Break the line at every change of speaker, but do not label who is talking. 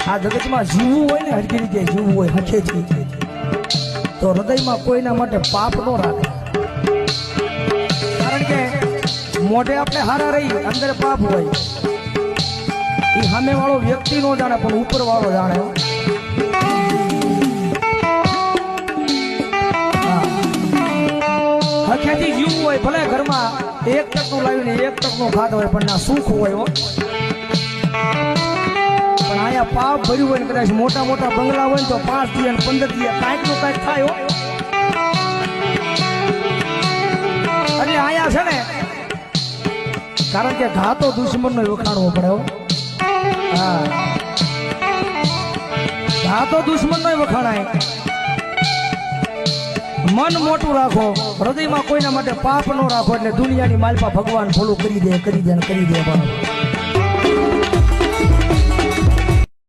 આ જગતમાં જીવવું હોય ને હરકી રીતે જીવવું હોય હખેથી તો હૃદયમાં કોઈના માટે પાપ ન રાખે કારણ કે મોઢે આપણે હારા રહી અંદર પાપ હોય એ સામે વાળો વ્યક્તિ નો જાણે પણ ઉપર વાળો જાણે હખેથી જીવવું હોય ભલે ઘરમાં એક ટકનું લાવીને એક ટકનું ખાતો હોય પણ ના સુખ હોય પણ અહીંયા પાપ ભર્યું હોય ને કદાચ મોટા મોટા બંગલા હોય ને તો 5 થી અને 15 થી કાંઈક નું કાંઈક થાય એટલે અહીંયા છે ને કારણ કે ઘા તો દુશ્મન નો વખાણવો પડે હા ઘા તો દુશ્મન નો વખાણાય મન મોટું રાખો હૃદયમાં કોઈના માટે પાપ ન રાખો એટલે દુનિયાની માલપા ભગવાન ભોલું કરી દે પણ